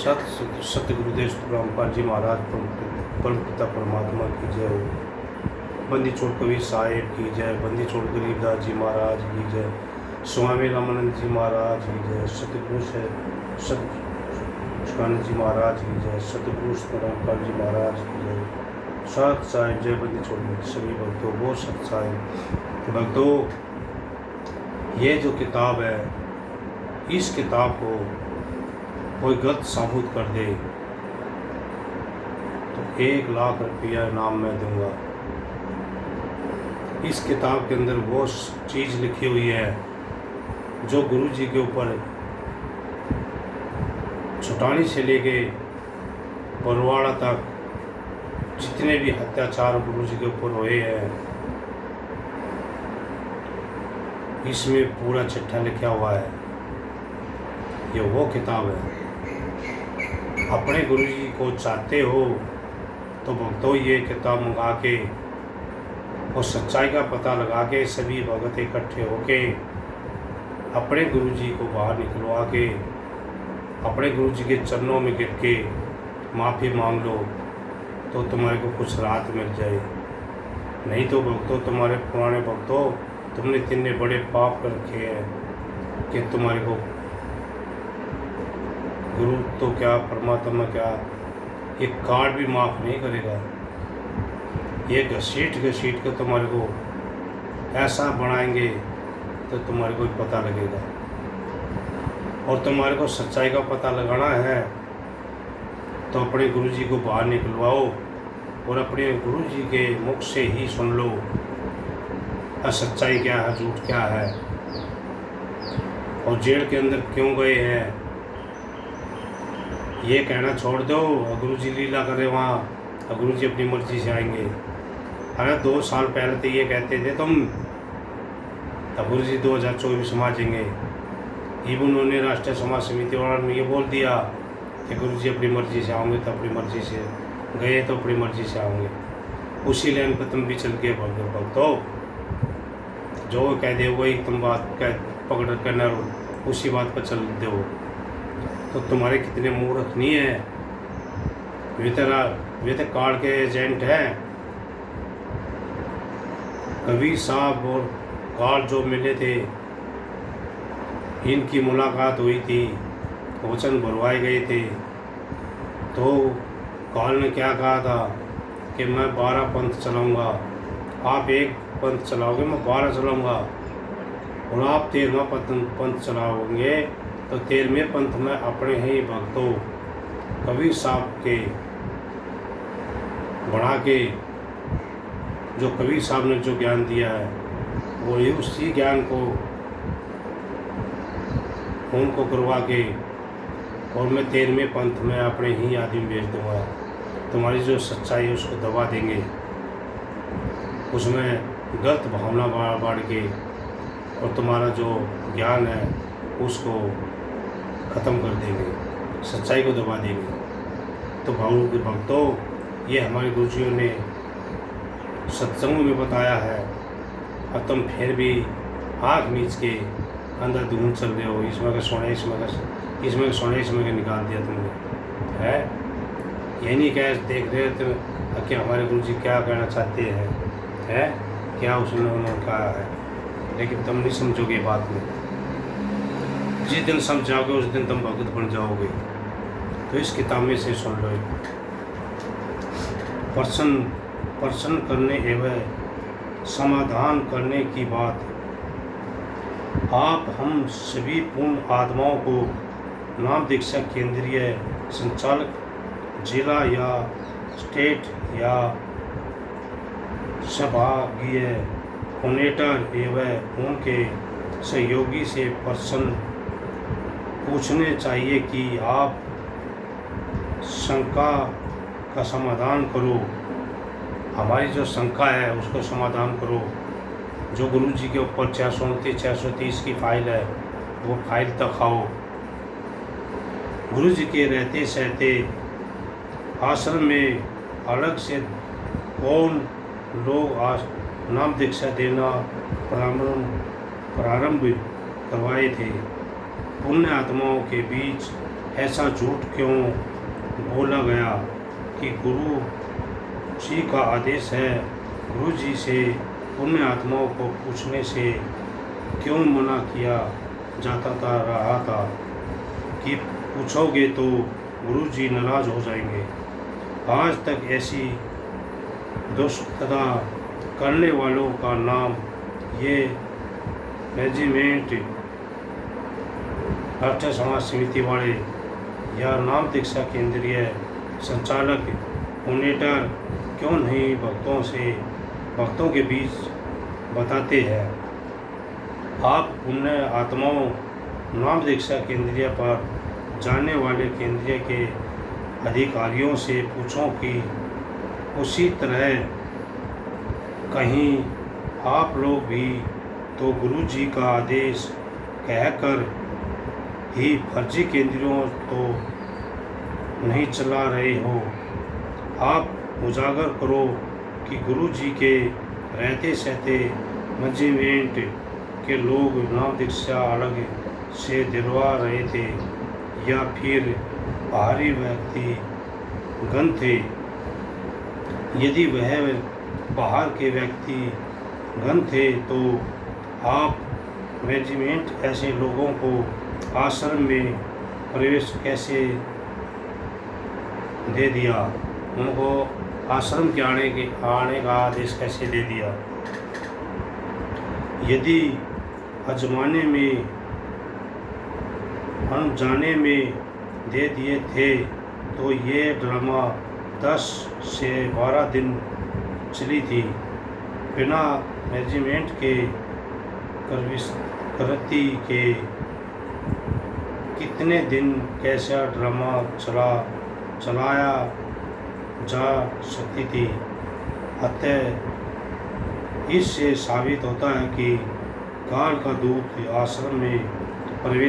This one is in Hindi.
सत्य गुरुदेव रामपाल जी महाराज परम पिता परमात्मा की जय हो। बंदी छोड़ कबीर साहेब की जय। बंदी छोड़ गरीबदास जी महाराज की जय। स्वामी रामानंद जी महाराज की जय। सतगुरु से सत्यानंद जी महाराज की जय। सतगुरु रामपाल जी महाराज की जय। सत साहिब जय। बंदी छोड़ सभी भक्तों वो सत साहिब भक्तों, ये जो किताब है, इस किताब को कोई गलत साबुत कर दे तो 1,00,000 रुपया इनाम मैं दूंगा। इस किताब के अंदर वो चीज़ लिखी हुई है जो गुरु जी के ऊपर छुटानी से लेके बरवाड़ा तक जितने भी अत्याचार गुरु जी के ऊपर हुए हैं, इसमें पूरा चिट्ठा लिखा हुआ है। ये वो किताब है। अपने गुरु जी को चाहते हो तो भक्तों ये किताब मंगा के और सच्चाई का पता लगा के सभी भगत इकट्ठे होके अपने गुरु जी को बाहर निकलवा के अपने गुरु जी के चरणों में गिर के माफ़ी मांग लो तो तुम्हारे को कुछ राहत मिल जाए। नहीं तो भक्तों, तुम्हारे पुराने भक्तों, तुमने इतने बड़े पाप कर रखे हैं कि तुम्हारे को गुरु तो क्या, परमात्मा क्या, ये कार्ड भी माफ़ नहीं करेगा। ये घसीट के तुम्हारे को ऐसा बनाएंगे तो तुम्हारे को पता लगेगा। और तुम्हारे को सच्चाई का पता लगाना है तो अपने गुरु जी को बाहर निकलवाओ और अपने गुरु जी के मुख से ही सुन लो सच्चाई क्या है, झूठ क्या है, और जेल के अंदर क्यों गए हैं ये कहना छोड़ दो। गुरु जी लीला करे वहाँ, गुरु जी अपनी मर्जी से आएंगे। अरे 2 साल पहले तो ये कहते थे तुम, तब गुरु जी 2024 में आ जाएंगे। इवन उन्होंने राष्ट्रीय समाज समिति वालों ने ये बोल दिया कि गुरु जी अपनी मर्जी से आओगे, तो अपनी मर्जी से गए तो अपनी मर्जी से आओगे। उसी लाइन पर तुम भी चल के भक्तों, जो कह दे वही तुम बात पकड़ करना, उसी बात पर चल दो। तो तुम्हारे कितने मूर्ख नहीं है। वे तो कार्ड के एजेंट हैं। कबीर साहब और कार्ड जो मिले थे, इनकी मुलाकात हुई थी, वचन भरवाए गए थे। तो काल ने क्या कहा था कि मैं 12 पंथ चलाऊंगा, आप एक पंथ चलाओगे, मैं 12 चलाऊंगा, और आप 13वां पंथ चलाओगे तो 13वें पंथ में अपने ही भक्तों कबीर साहब के बढ़ा के, जो कबीर साहब ने जो ज्ञान दिया है वो ही उसी ज्ञान को उनको करवा के, और मैं 13वें पंथ में अपने ही आदमी भेज दूँगा। तुम्हारी जो सच्चाई है उसको दबा देंगे, उसमें गलत भावना बाढ़ के, और तुम्हारा जो ज्ञान है उसको ख़त्म कर देंगे, सच्चाई को दबा देंगे। तो भावों के भक्तों, ये हमारे गुरुजियों ने सत्संग में बताया है, और तुम फिर भी आँख मीच के अंधाधुंध चल रहे हो। इसमें का सोने, इसमें का निकाल दिया तुमने है। ये नहीं कह देख रहे तुम कि हमारे गुरु जी क्या कहना चाहते हैं, है क्या उन्होंने कहा है, लेकिन तुम नहीं समझोगे बात में। जिस दिन समझाओगे उस दिन तुम भगत बन जाओगे। तो इस किताब में से सुन लो। प्रश्न करने एवं समाधान करने की बात आप हम सभी पूर्ण आत्माओं को नाम दीक्षा केंद्रीय संचालक, जिला या स्टेट या सभागीय कोऑर्डिनेटर एवं उनके सहयोगी से प्रश्न पूछने चाहिए कि आप शंका का समाधान करो। हमारी जो शंका है उसको समाधान करो। जो गुरु जी के ऊपर 429-430 की फाइल है वो फाइल दिखाओ। गुरु जी के रहते सहते आश्रम में अलग से कौन लोग नाम दीक्षा देना प्रारंभ करवाए थे। पुण्य आत्माओं के बीच ऐसा झूठ क्यों बोला गया कि गुरु जी का आदेश है? गुरु जी से पुण्य आत्माओं को पूछने से क्यों मना किया जाता रहा था कि पूछोगे तो गुरु जी नाराज हो जाएंगे। आज तक ऐसी दुष्टता करने वालों का नाम ये मैनेजमेंट, राष्ट्रीय समाज समिति वाले या नाम दीक्षा केंद्रीय संचालक मोनिटर क्यों नहीं भक्तों के बीच बताते हैं? आप पुण्य आत्माओं नाम दीक्षा केंद्रीय पर जाने वाले केंद्रीय के अधिकारियों से पूछो कि उसी तरह कहीं आप लोग भी तो गुरु जी का आदेश कहकर ही फर्जी केंद्रों तो नहीं चला रहे हो। आप उजागर करो कि गुरु जी के रहते सहते मैनेजमेंट के लोग नाम दीक्षा अलग से दिलवा रहे थे या फिर बाहरी व्यक्ति गण थे। यदि वह बाहर के व्यक्ति गण थे तो आप मैनेजमेंट ऐसे लोगों को आश्रम में प्रवेश कैसे दे दिया? उनको आश्रम के आने का आदेश कैसे दे दिया? यदि अनजाने में दे दिए थे तो ये ड्रामा 10 से 12 दिन चली थी। बिना मैनेजमेंट के करती के कितने दिन कैसा ड्रामा चलाया जा सकती थी? अतः इससे साबित होता है कि काल का दूत आश्रम में प्रवेश